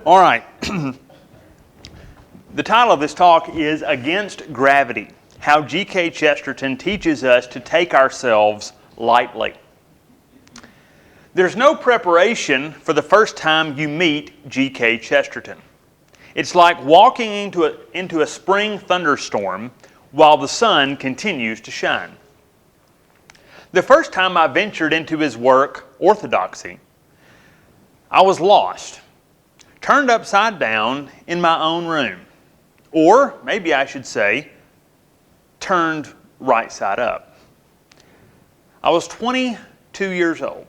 All right. The title of this talk is Against Gravity, How G.K. Chesterton Teaches Us to Take Ourselves Lightly. There's no preparation for the first time you meet G.K. Chesterton. It's like walking into a spring thunderstorm while the sun continues to shine. The first time I ventured into his work, Orthodoxy, I was lost, turned upside down in my own room. Or maybe I should say, turned right side up. I was 22 years old.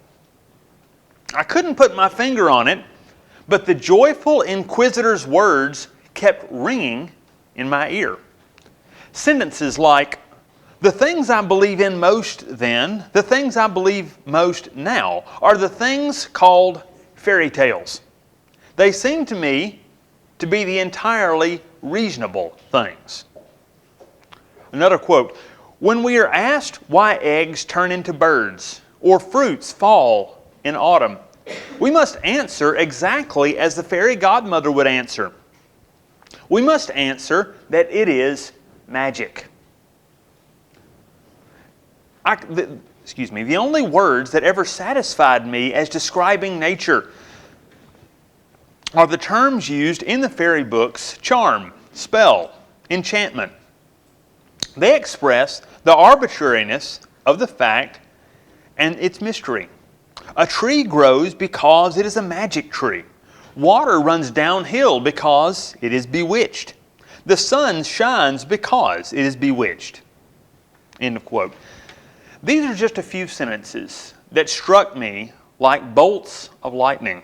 I couldn't put my finger on it, but the joyful inquisitor's words kept ringing in my ear. Sentences like, "The things I believe in most then, the things I believe most now, are the things called fairy tales. They seem to me to be the entirely reasonable things." Another quote, "When we are asked why eggs turn into birds or fruits fall in autumn, we must answer exactly as the fairy godmother would answer. We must answer that it is magic." The only words that ever satisfied me as describing nature are the terms used in the fairy books: charm, spell, enchantment. They express the arbitrariness of the fact and its mystery. A tree grows because it is a magic tree. Water runs downhill because it is bewitched. The sun shines because it is bewitched. End of quote. These are just a few sentences that struck me like bolts of lightning.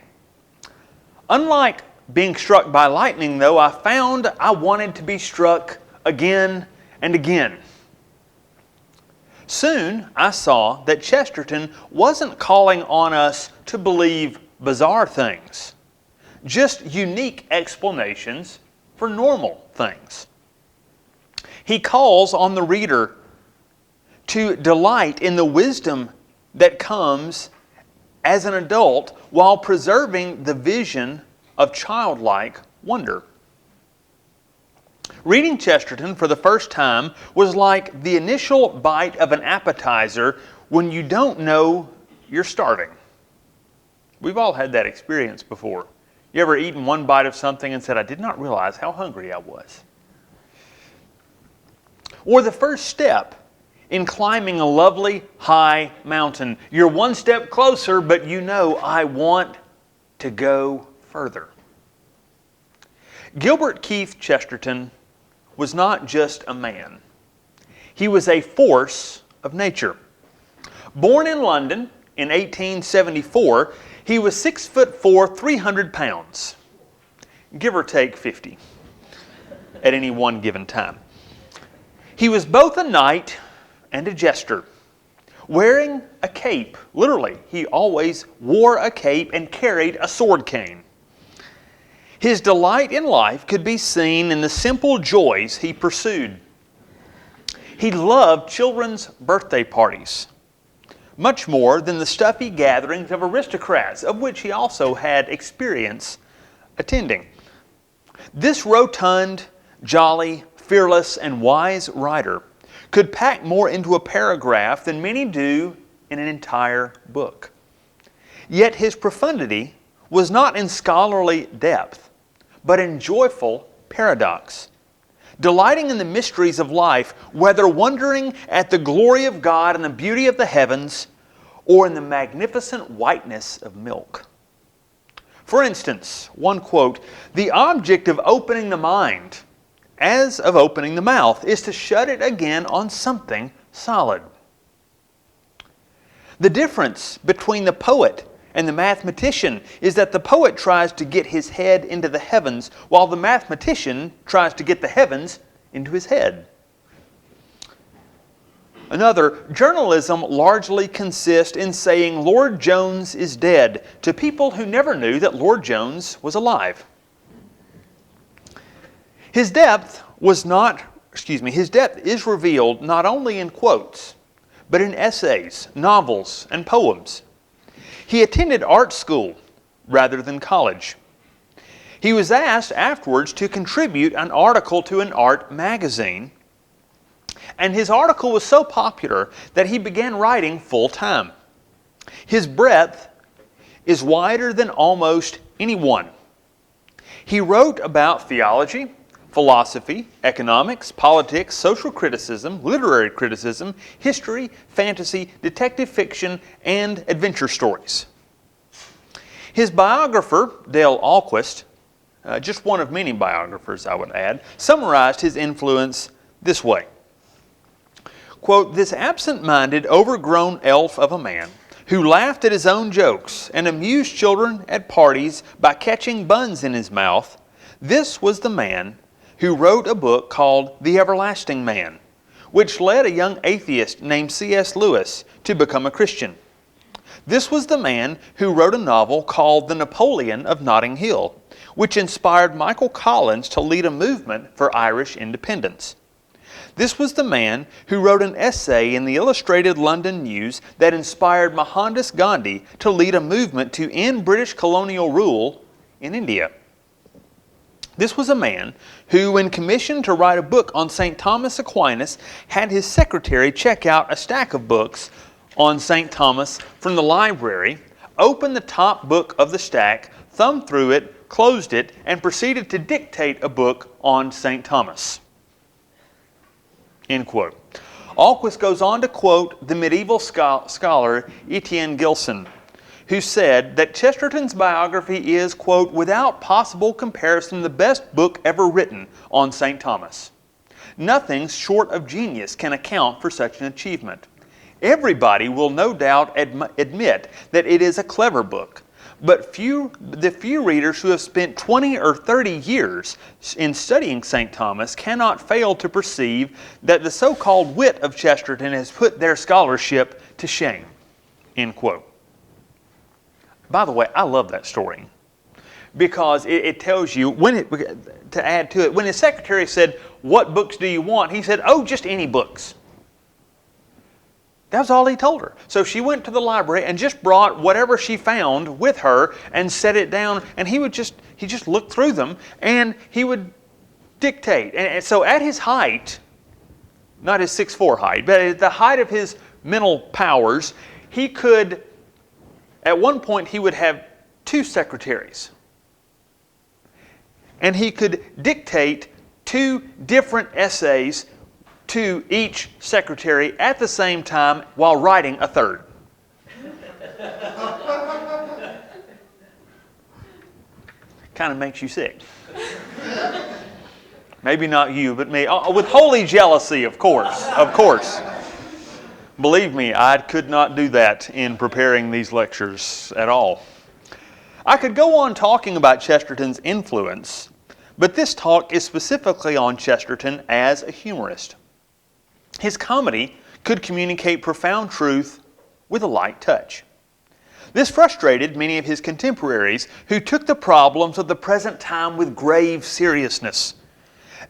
Unlike being struck by lightning, though, I found I wanted to be struck again and again. Soon I saw that Chesterton wasn't calling on us to believe bizarre things, just unique explanations for normal things. He calls on the reader to delight in the wisdom that comes as an adult while preserving the vision of childlike wonder. Reading Chesterton for the first time was like the initial bite of an appetizer when you don't know you're starving. We've all had that experience before. You ever eaten one bite of something and said, "I did not realize how hungry I was"? Or the first step in climbing a lovely high mountain. You're one step closer, but you know, I want to go further. Gilbert Keith Chesterton was not just a man. He was a force of nature. Born in London in 1874, he was 6'4", 300 pounds, give or take 50 at any one given time. He was both a knight and a jester, wearing a cape. Literally, he always wore a cape and carried a sword cane. His delight in life could be seen in the simple joys he pursued. He loved children's birthday parties, much more than the stuffy gatherings of aristocrats, of which he also had experience attending. This rotund, jolly, fearless, and wise writer could pack more into a paragraph than many do in an entire book. Yet his profundity was not in scholarly depth, but in joyful paradox. Delighting in the mysteries of life, whether wondering at the glory of God and the beauty of the heavens, or in the magnificent whiteness of milk. For instance, one quote, "The object of opening the mind, as of opening the mouth, is to shut it again on something solid." The difference between the poet and the mathematician is that the poet tries to get his head into the heavens, while the mathematician tries to get the heavens into his head. Another, journalism largely consists in saying Lord Jones is dead to people who never knew that Lord Jones was alive. His depth is revealed not only in quotes, but in essays, novels, and poems. He attended art school rather than college. He was asked afterwards to contribute an article to an art magazine, and his article was so popular that he began writing full-time. His breadth is wider than almost anyone. He wrote about theology, philosophy, economics, politics, social criticism, literary criticism, history, fantasy, detective fiction, and adventure stories. His biographer, Dale Ahlquist, just one of many biographers I would add, summarized his influence this way. Quote, "This absent-minded, overgrown elf of a man who laughed at his own jokes and amused children at parties by catching buns in his mouth, this was the man who wrote a book called The Everlasting Man, which led a young atheist named C.S. Lewis to become a Christian. This was the man who wrote a novel called The Napoleon of Notting Hill, which inspired Michael Collins to lead a movement for Irish independence. This was the man who wrote an essay in the Illustrated London News that inspired Mohandas Gandhi to lead a movement to end British colonial rule in India. This was a man who, when commissioned to write a book on St. Thomas Aquinas, had his secretary check out a stack of books on St. Thomas from the library, opened the top book of the stack, thumbed through it, closed it, and proceeded to dictate a book on St. Thomas." End quote. Ahlquist goes on to quote the medieval scholar Etienne Gilson, who said that Chesterton's biography is, quote, "without possible comparison the best book ever written on St. Thomas. Nothing short of genius can account for such an achievement. Everybody will no doubt admit that it is a clever book, but the few readers who have spent 20 or 30 years in studying St. Thomas cannot fail to perceive that the so-called wit of Chesterton has put their scholarship to shame." End quote. By the way, I love that story because it tells you, to add to it, when his secretary said, "What books do you want?" he said, "Oh, just any books." That was all he told her. So she went to the library and just brought whatever she found with her and set it down, and he just looked through them and he would dictate. And so at his height, not his 6'4" height, but at the height of his mental powers, he could, at one point he would have 2 secretaries. And he could dictate 2 different essays to each secretary at the same time while writing a third. Kind of makes you sick. Maybe not you, but me. With holy jealousy, of course. Of course. Believe me, I could not do that in preparing these lectures at all. I could go on talking about Chesterton's influence, but this talk is specifically on Chesterton as a humorist. His comedy could communicate profound truth with a light touch. This frustrated many of his contemporaries who took the problems of the present time with grave seriousness.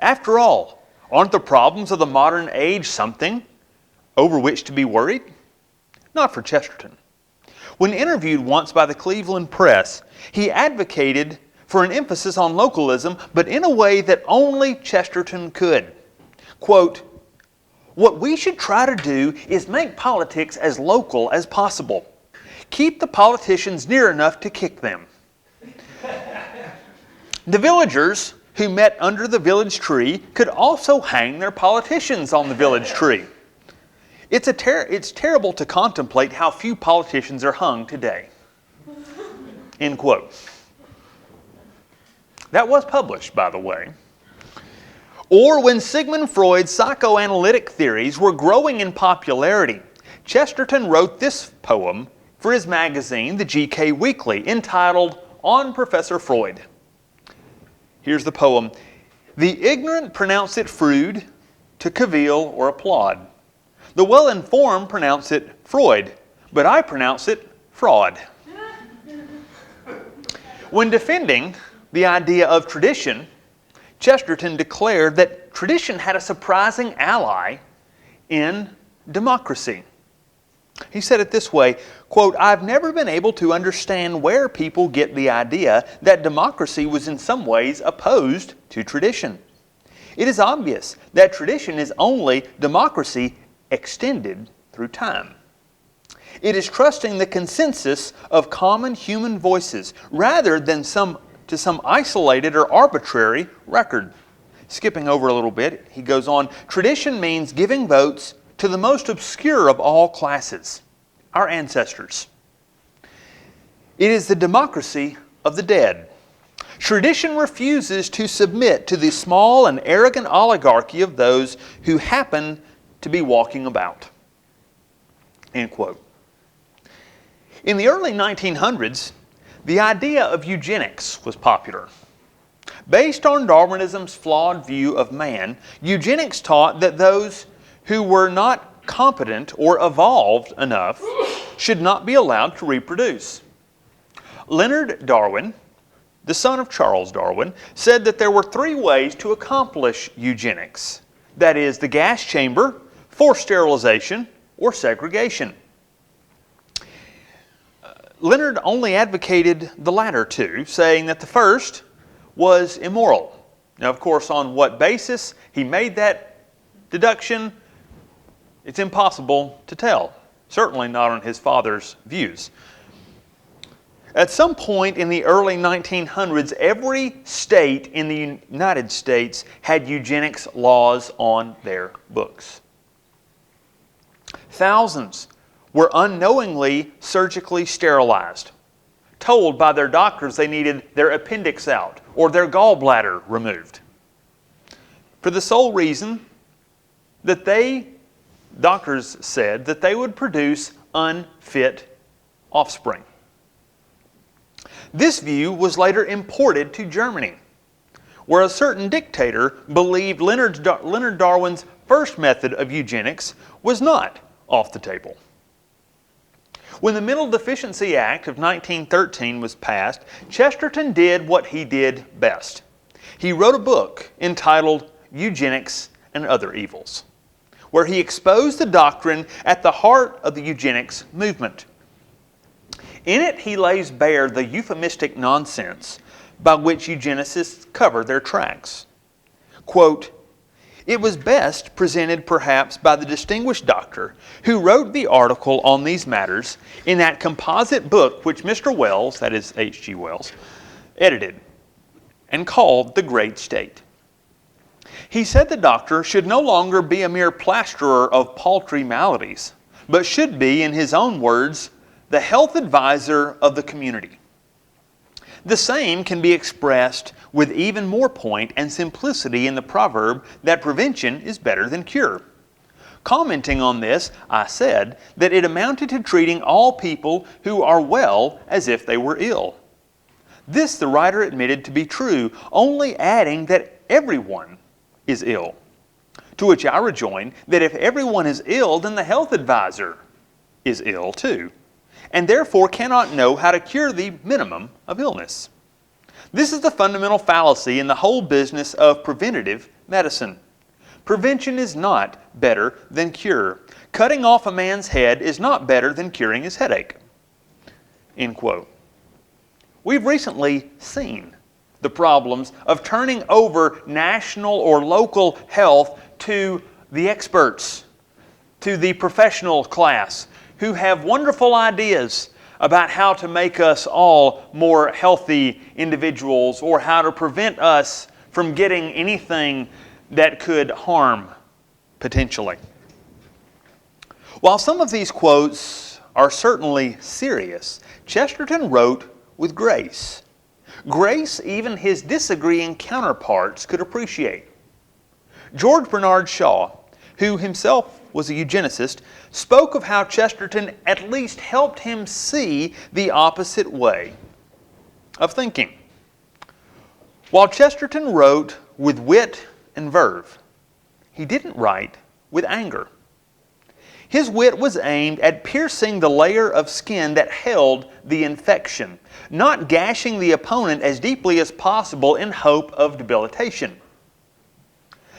After all, aren't the problems of the modern age something over which to be worried? Not for Chesterton. When interviewed once by the Cleveland Press, he advocated for an emphasis on localism, but in a way that only Chesterton could. Quote, "What we should try to do is make politics as local as possible. Keep the politicians near enough to kick them. The villagers who met under the village tree could also hang their politicians on the village tree. It's terrible to contemplate how few politicians are hung today." End quote. That was published, by the way. Or when Sigmund Freud's psychoanalytic theories were growing in popularity, Chesterton wrote this poem for his magazine, the GK Weekly, entitled On Professor Freud. Here's the poem. "The ignorant pronounce it Freud to cavil or applaud. The well-informed pronounce it Freud, but I pronounce it fraud." When defending the idea of tradition, Chesterton declared that tradition had a surprising ally in democracy. He said it this way, quote, "I've never been able to understand where people get the idea that democracy was in some ways opposed to tradition. It is obvious that tradition is only democracy extended through time. It is trusting the consensus of common human voices rather than some isolated or arbitrary record." Skipping over a little bit, he goes on, "Tradition means giving votes to the most obscure of all classes, our ancestors. It is the democracy of the dead. Tradition refuses to submit to the small and arrogant oligarchy of those who happen to be walking about." End quote. In the early 1900s, the idea of eugenics was popular. Based on Darwinism's flawed view of man, eugenics taught that those who were not competent or evolved enough should not be allowed to reproduce. Leonard Darwin, the son of Charles Darwin, said that there were 3 ways to accomplish eugenics. That is, the gas chamber, forced sterilization, or segregation. Leonard only advocated the latter 2, saying that the first was immoral. Now, of course, on what basis he made that deduction, it's impossible to tell. Certainly not on his father's views. At some point in the early 1900s, every state in the United States had eugenics laws on their books. Thousands were unknowingly surgically sterilized, told by their doctors they needed their appendix out or their gallbladder removed, for the sole reason that doctors said that they would produce unfit offspring. This view was later imported to Germany, where a certain dictator believed Leonard Darwin's first method of eugenics was not off the table. When the Mental Deficiency Act of 1913 was passed, Chesterton did what he did best. He wrote a book entitled Eugenics and Other Evils, where he exposed the doctrine at the heart of the eugenics movement. In it, he lays bare the euphemistic nonsense by which eugenicists cover their tracks. Quote, "It was best presented perhaps by the distinguished doctor who wrote the article on these matters in that composite book which Mr. Wells," that is H.G. Wells, "edited and called The Great State. He said the doctor should no longer be a mere plasterer of paltry maladies, but should be, in his own words, the health advisor of the community. The same can be expressed with even more point and simplicity in the proverb that prevention is better than cure. Commenting on this, I said that it amounted to treating all people who are well as if they were ill. This the writer admitted to be true, only adding that everyone is ill. To which I rejoined that if everyone is ill, then the health advisor is ill too, and therefore cannot know how to cure the minimum of illness. This is the fundamental fallacy in the whole business of preventative medicine. Prevention is not better than cure. Cutting off a man's head is not better than curing his headache." End quote. We've recently seen the problems of turning over national or local health to the experts, to the professional class, who have wonderful ideas about how to make us all more healthy individuals or how to prevent us from getting anything that could harm potentially. While some of these quotes are certainly serious, Chesterton wrote with grace. Grace even his disagreeing counterparts could appreciate. George Bernard Shaw, who himself was a eugenicist, spoke of how Chesterton at least helped him see the opposite way of thinking. While Chesterton wrote with wit and verve, he didn't write with anger. His wit was aimed at piercing the layer of skin that held the infection, not gashing the opponent as deeply as possible in hope of debilitation.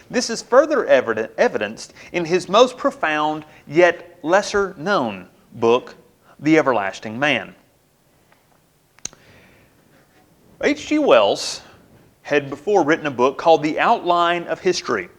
This is further evidenced in his most profound yet lesser known book, The Everlasting Man. H.G. Wells had before written a book called The Outline of History,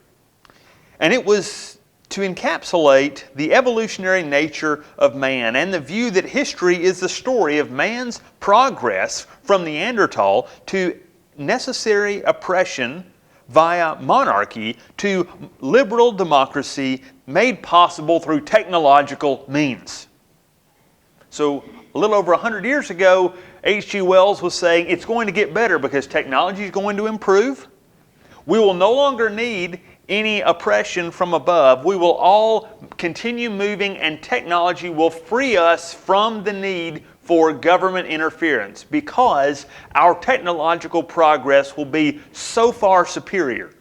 and it was to encapsulate the evolutionary nature of man and the view that history is the story of man's progress from Neanderthal to necessary oppression via monarchy to liberal democracy made possible through technological means. So a little over 100 years ago, H.G. Wells was saying it's going to get better because technology is going to improve. We will no longer need any oppression from above. We will all continue moving, and technology will free us from the need for government interference because our technological progress will be so far superior.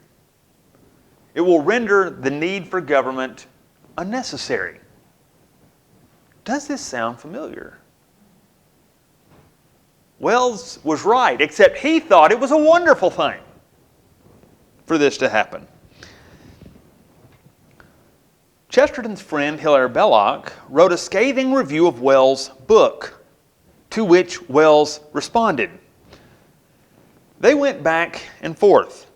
It will render the need for government unnecessary. Does this sound familiar? Wells was right, except he thought it was a wonderful thing for this to happen. Chesterton's friend Hilaire Belloc wrote a scathing review of Wells' book, to which Wells responded. They went back and forth,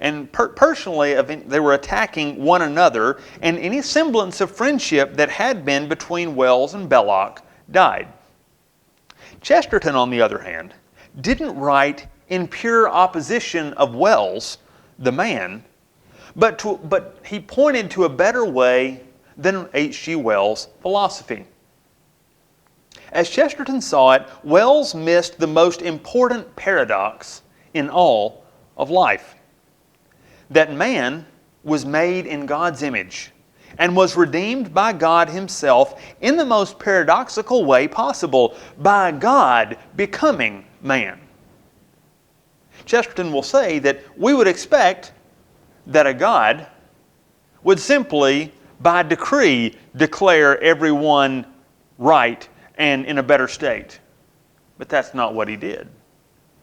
and personally they were attacking one another, and any semblance of friendship that had been between Wells and Belloc died. Chesterton, on the other hand, didn't write in pure opposition of Wells, the man, but he pointed to a better way than H.G. Wells' philosophy. As Chesterton saw it, Wells missed the most important paradox in all of life. That man was made in God's image and was redeemed by God Himself in the most paradoxical way possible, by God becoming man. Chesterton will say that we would expect that a God would simply, by decree, declare everyone right and in a better state. But that's not what He did.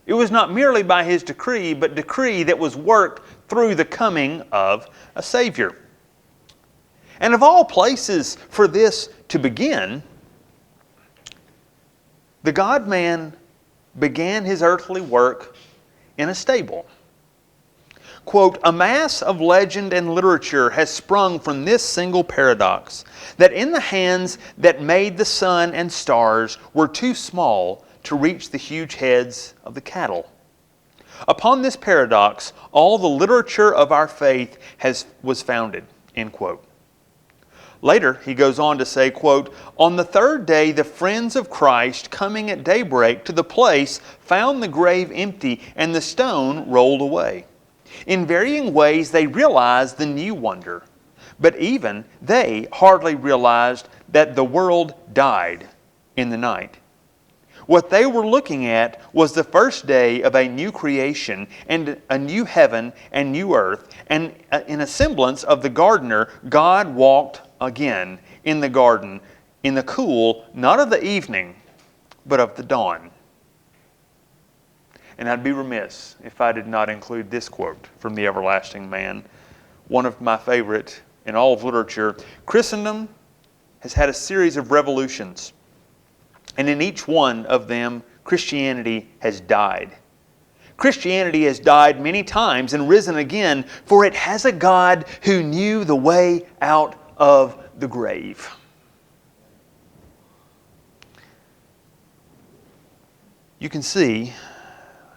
It was not merely by His decree, but decree that was worked through the coming of a Savior. And of all places for this to begin, the God-man began His earthly work in a stable. Quote, "A mass of legend and literature has sprung from this single paradox, that in the hands that made the sun and stars were too small to reach the huge heads of the cattle. Upon this paradox, all the literature of our faith was founded." End quote. Later, he goes on to say, quote, "On the third day, the friends of Christ, coming at daybreak to the place, found the grave empty and the stone rolled away. In varying ways, they realized the new wonder, but even they hardly realized that the world died in the night. What they were looking at was the first day of a new creation and a new heaven and new earth, and in a semblance of the gardener, God walked again in the garden in the cool, not of the evening, but of the dawn." And I'd be remiss if I did not include this quote from The Everlasting Man, one of my favorite in all of literature. Christendom has had a series of revolutions, and in each one of them, Christianity has died. Christianity has died many times and risen again, for it has a God who knew the way out of the grave. You can see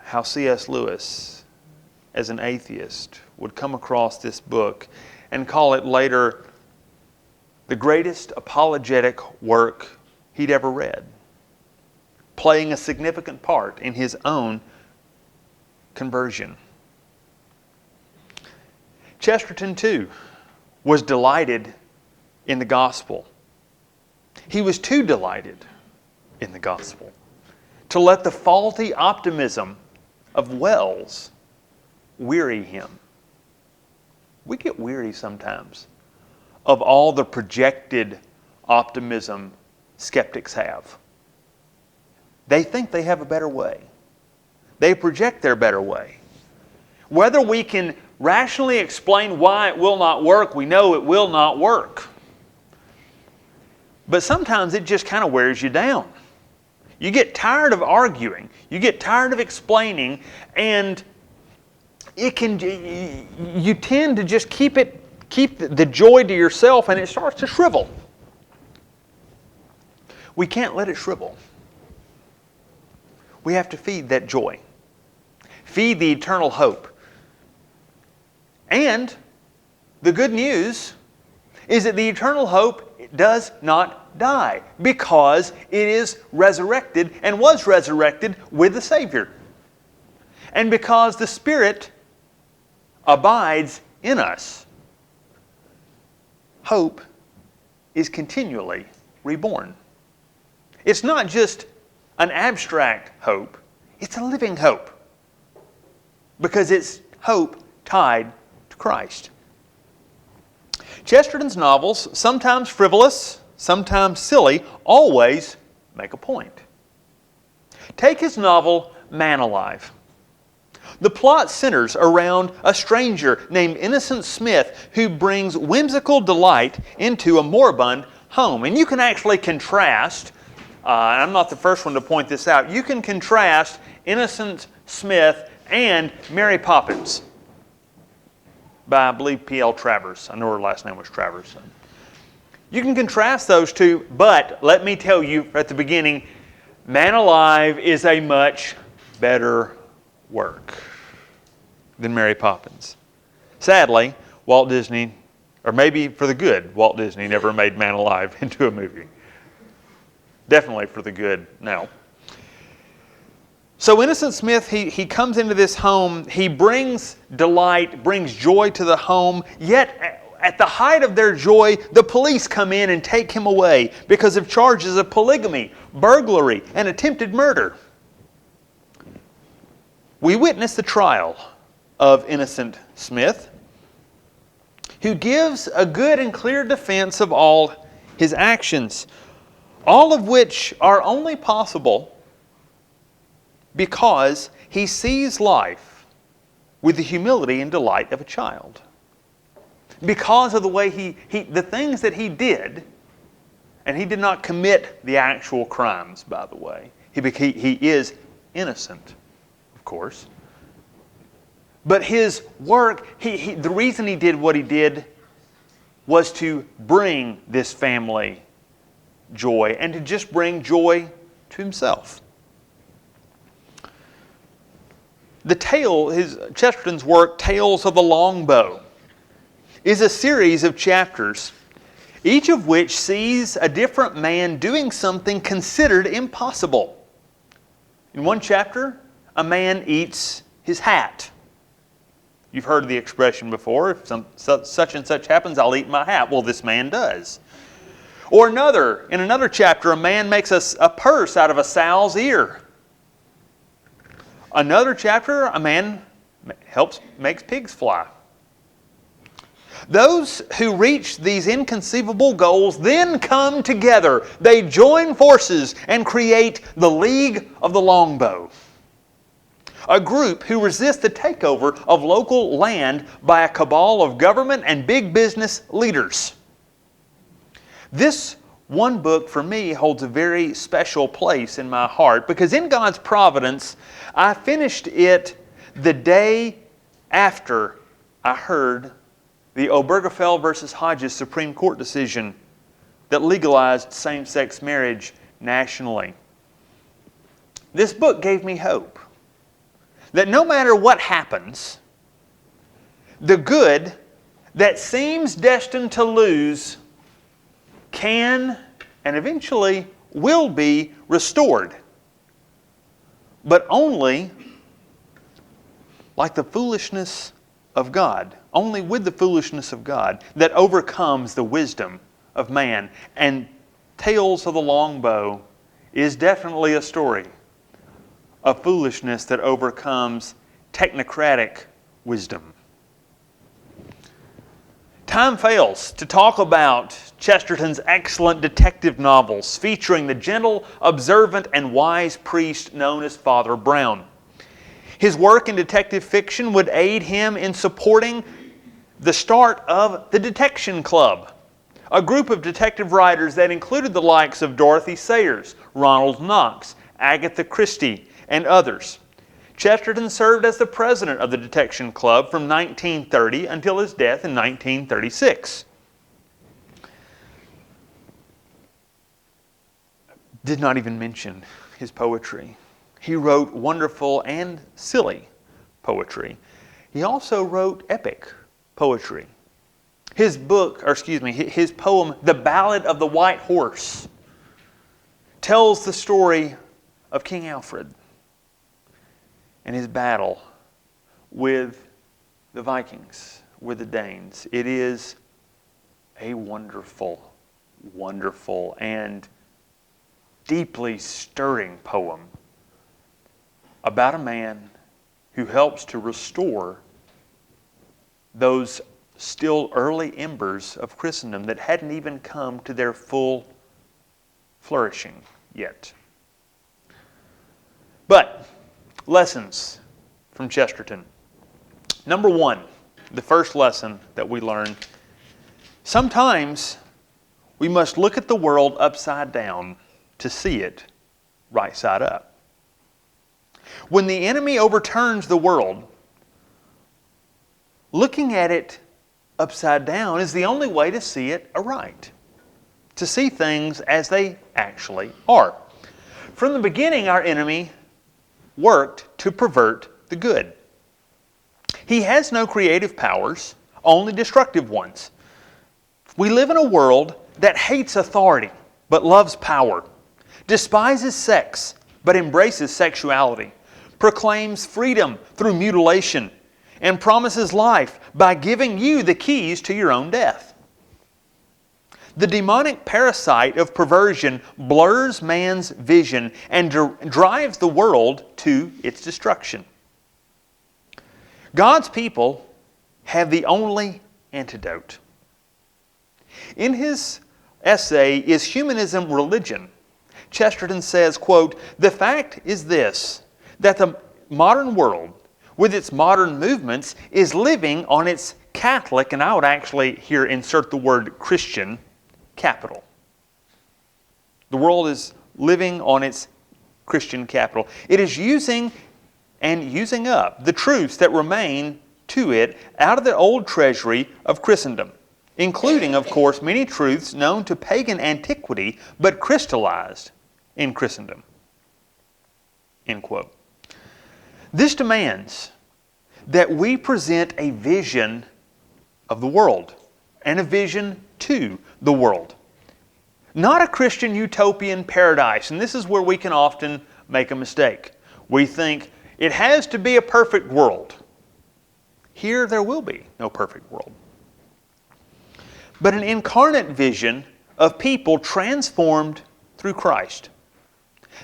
how C.S. Lewis, as an atheist, would come across this book and call it later the greatest apologetic work he'd ever read, playing a significant part in his own conversion. Chesterton, too, was delighted in the gospel. He was too delighted in the gospel to let the faulty optimism of Wells weary him. We get weary sometimes of all the projected optimism skeptics have. They think they have a better way. They project their better way. Whether we can rationally explain why it will not work, we know it will not work. But sometimes it just kind of wears you down. You get tired of arguing. You get tired of explaining, and you tend to just keep the joy to yourself, and it starts to shrivel. We can't let it shrivel. We have to feed that joy. Feed the eternal hope. And the good news is that the eternal hope does not die, because it is resurrected and was resurrected with the Savior. And because the Spirit abides in us, hope is continually reborn. It's not just an abstract hope, it's a living hope, because it's hope tied to Christ. Chesterton's novels, sometimes frivolous, sometimes silly, always make a point. Take his novel, Man Alive. The plot centers around a stranger named Innocent Smith who brings whimsical delight into a moribund home. And you can actually contrast, and I'm not the first one to point this out, you can contrast Innocent Smith and Mary Poppins by, I believe, P.L. Travers. I know her last name was Travers. You can contrast those two, but let me tell you at the beginning, Man Alive is a much better work than Mary Poppins. Sadly, Walt Disney, or maybe for the good, Walt Disney never made Man Alive into a movie. Definitely for the good, no. So Innocent Smith, he comes into this home, he brings delight, brings joy to the home, yet at the height of their joy, the police come in and take him away because of charges of polygamy, burglary, and attempted murder. We witness the trial of Innocent Smith, who gives a good and clear defense of all his actions, all of which are only possible because he sees life with the humility and delight of a child. Because of the way the things that he did, and he did not commit the actual crimes, by the way. He is innocent, of course. But his work, the reason he did what he did was to bring this family joy, and to just bring joy to himself. Chesterton's work, Tales of the Longbow, is a series of chapters, each of which sees a different man doing something considered impossible. In one chapter, a man eats his hat. You've heard the expression before, if such and such happens, I'll eat my hat. Well, this man does. Or in another chapter, a man makes a purse out of a sow's ear. Another chapter, a man makes pigs fly. Those who reach these inconceivable goals then come together. They join forces and create the League of the Longbow, a group who resist the takeover of local land by a cabal of government and big business leaders. This one book for me holds a very special place in my heart because in God's providence, I finished it the day after I heard the Obergefell versus Hodges Supreme Court decision that legalized same-sex marriage nationally. This book gave me hope that no matter what happens, the good that seems destined to lose can and eventually will be restored. But only like the foolishness of God, only with the foolishness of God that overcomes the wisdom of man. And Tales of the Longbow is definitely a story of foolishness that overcomes technocratic wisdom. Time fails to talk about Chesterton's excellent detective novels featuring the gentle, observant, and wise priest known as Father Brown. His work in detective fiction would aid him in supporting the start of the Detection Club, a group of detective writers that included the likes of Dorothy Sayers, Ronald Knox, Agatha Christie, and others. Chesterton served as the president of the Detection Club from 1930 until his death in 1936. Did not even mention his poetry. He wrote wonderful and silly poetry. He also wrote epic poetry. His poem, The Ballad of the White Horse, tells the story of King Alfred and his battle with the Vikings, with the Danes. It is a wonderful, wonderful, and deeply stirring poem about a man who helps to restore those still early embers of Christendom that hadn't even come to their full flourishing yet. But, lessons from Chesterton. Number one, the first lesson that we learn, sometimes we must look at the world upside down to see it right side up. When the enemy overturns the world, looking at it upside down is the only way to see it aright, to see things as they actually are. From the beginning, our enemy worked to pervert the good. He has no creative powers, only destructive ones. We live in a world that hates authority but loves power, despises sex but embraces sexuality, proclaims freedom through mutilation, and promises life by giving you the keys to your own death. The demonic parasite of perversion blurs man's vision and drives the world to its destruction. God's people have the only antidote. In his essay, Is Humanism Religion?, Chesterton says, quote, "The fact is this, that the modern world, with its modern movements, is living on its Catholic," and I would actually here insert the word Christian, capital. The world is living on its Christian capital. It is using up the truths that remain to it out of the old treasury of Christendom, including, of course, many truths known to pagan antiquity but crystallized in Christendom. End quote. This demands that we present a vision of the world and a vision to the world. Not a Christian utopian paradise, and this is where we can often make a mistake. We think it has to be a perfect world. Here there will be no perfect world. But an incarnate vision of people transformed through Christ.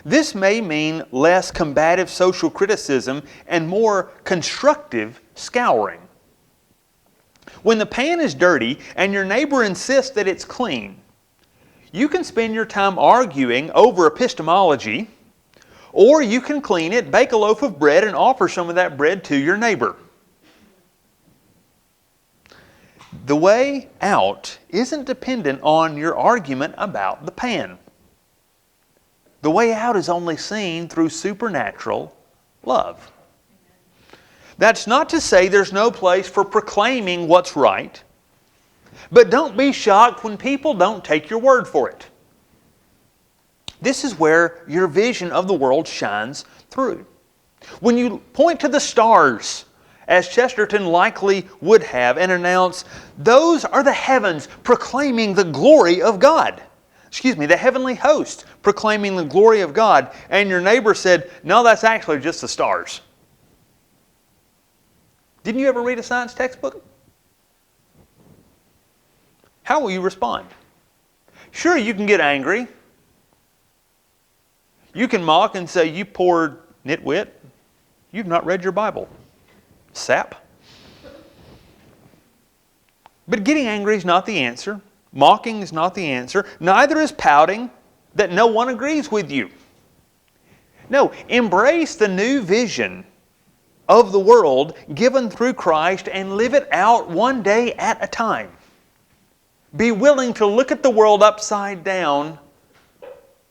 This may mean less combative social criticism and more constructive scouring. When the pan is dirty and your neighbor insists that it's clean, you can spend your time arguing over epistemology, or you can clean it, bake a loaf of bread, and offer some of that bread to your neighbor. The way out isn't dependent on your argument about the pan. The way out is only seen through supernatural love. That's not to say there's no place for proclaiming what's right, but don't be shocked when people don't take your word for it. This is where your vision of the world shines through. When you point to the stars, as Chesterton likely would have, and announce, "Those are the heavens proclaiming the glory of God." The heavenly host proclaiming the glory of God. And your neighbor said, "No, that's actually just the stars." Didn't you ever read a science textbook? How will you respond? Sure, you can get angry. You can mock and say, "You poor nitwit, you've not read your Bible. Sap." But getting angry is not the answer. Mocking is not the answer. Neither is pouting that no one agrees with you. No, embrace the new vision of the world given through Christ and live it out one day at a time. Be willing to look at the world upside down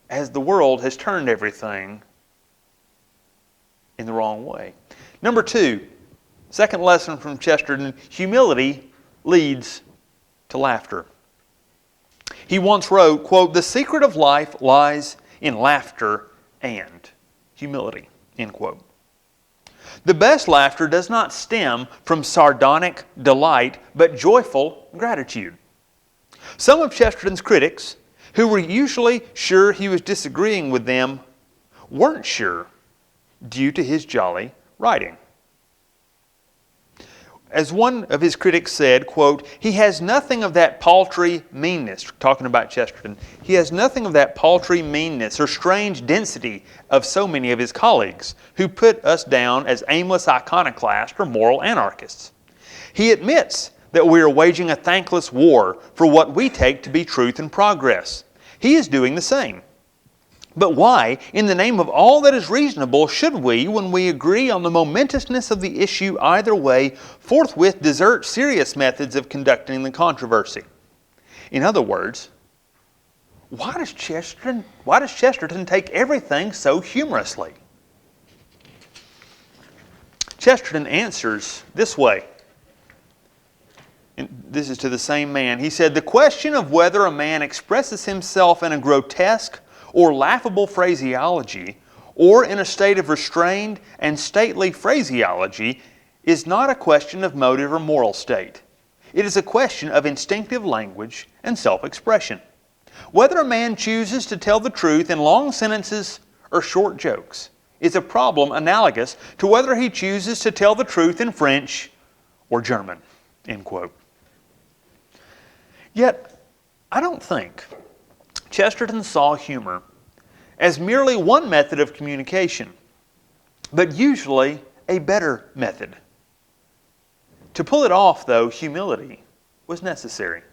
as the world has turned everything in the wrong way. Number 2, second lesson from Chesterton, humility leads to laughter. He once wrote, quote, "The secret of life lies in laughter and humility," end quote. The best laughter does not stem from sardonic delight, but joyful gratitude. Some of Chesterton's critics, who were usually sure he was disagreeing with them, weren't sure due to his jolly writing. As one of his critics said, quote, "He has nothing of that paltry meanness," talking about Chesterton, "he has nothing of that paltry meanness or strange density of so many of his colleagues who put us down as aimless iconoclasts or moral anarchists. He admits that we are waging a thankless war for what we take to be truth and progress. He is doing the same. But why, in the name of all that is reasonable, should we, when we agree on the momentousness of the issue either way, forthwith desert serious methods of conducting the controversy?" In other words, why does Chesterton take everything so humorously? Chesterton answers this way. And this is to the same man. He said, "The question of whether a man expresses himself in a grotesque or laughable phraseology, or in a state of restrained and stately phraseology, is not a question of motive or moral state. It is a question of instinctive language and self-expression. Whether a man chooses to tell the truth in long sentences or short jokes is a problem analogous to whether he chooses to tell the truth in French or German," end quote. Yet, I don't think Chesterton saw humor as merely one method of communication, but usually a better method. To pull it off, though, humility was necessary.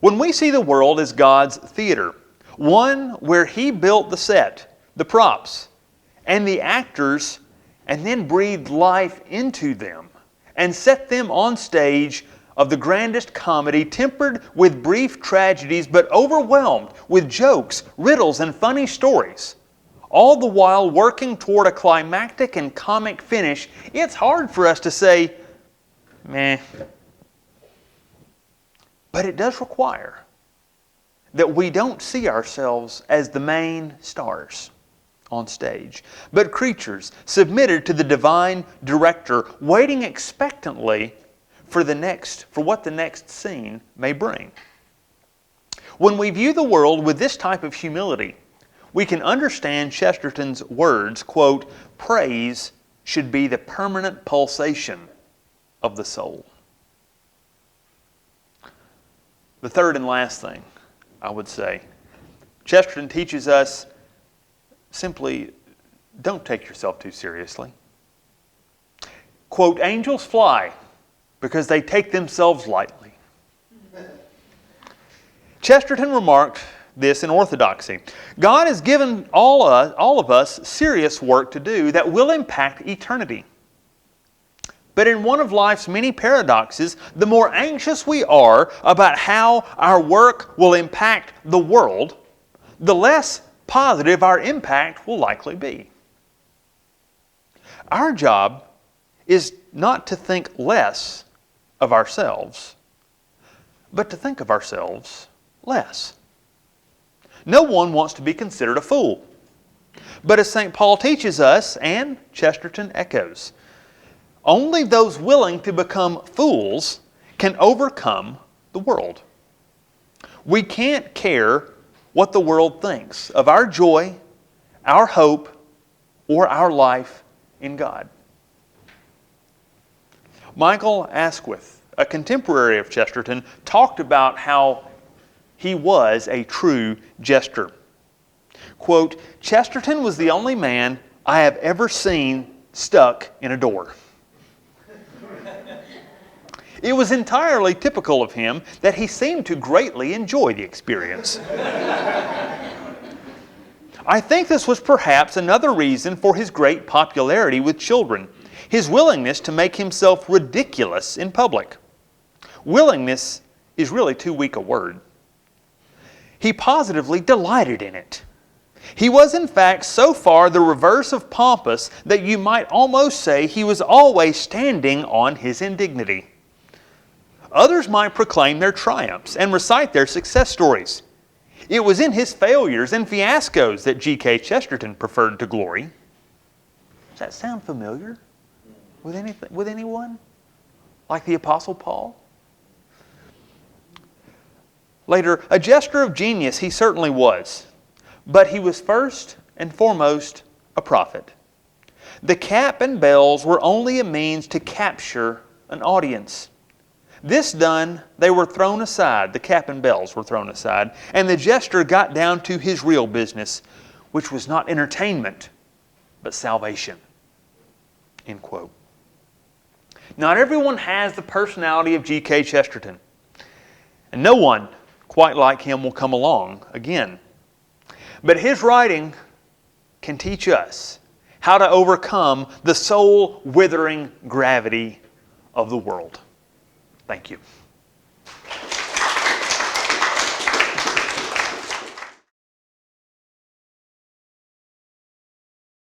When we see the world as God's theater, one where He built the set, the props, and the actors, and then breathed life into them, and set them on stage of the grandest comedy, tempered with brief tragedies, but overwhelmed with jokes, riddles, and funny stories, all the while working toward a climactic and comic finish, it's hard for us to say, meh. But it does require that we don't see ourselves as the main stars on stage, but creatures submitted to the divine director, waiting expectantly for what the next scene may bring. When we view the world with this type of humility, we can understand Chesterton's words, quote, "Praise should be the permanent pulsation of the soul." The third and last thing I would say, Chesterton teaches us simply, don't take yourself too seriously. Quote, "Angels fly because they take themselves lightly." Chesterton remarked this in Orthodoxy. God has given all of us serious work to do that will impact eternity. But in one of life's many paradoxes, the more anxious we are about how our work will impact the world, the less positive our impact will likely be. Our job is not to think less of ourselves, but to think of ourselves less. No one wants to be considered a fool. But as St. Paul teaches us, and Chesterton echoes, only those willing to become fools can overcome the world. We can't care what the world thinks of our joy, our hope, or our life in God. Michael Asquith, a contemporary of Chesterton, talked about how he was a true jester. Quote, "Chesterton was the only man I have ever seen stuck in a door." It was entirely typical of him that he seemed to greatly enjoy the experience. I think this was perhaps another reason for his great popularity with children, his willingness to make himself ridiculous in public. Willingness is really too weak a word. He positively delighted in it. He was in fact so far the reverse of pompous that you might almost say he was always standing on his indignity. Others might proclaim their triumphs and recite their success stories. It was in his failures and fiascos that G.K. Chesterton preferred to glory. Does that sound familiar with anyone? Like the Apostle Paul? Later, a jester of genius he certainly was, but he was first and foremost a prophet. The cap and bells were only a means to capture an audience. This done, they were thrown aside, the cap and bells were thrown aside, and the jester got down to his real business, which was not entertainment, but salvation. End quote. Not everyone has the personality of G.K. Chesterton, and no one quite like him will come along again. But his writing can teach us how to overcome the soul-withering gravity of the world. Thank you.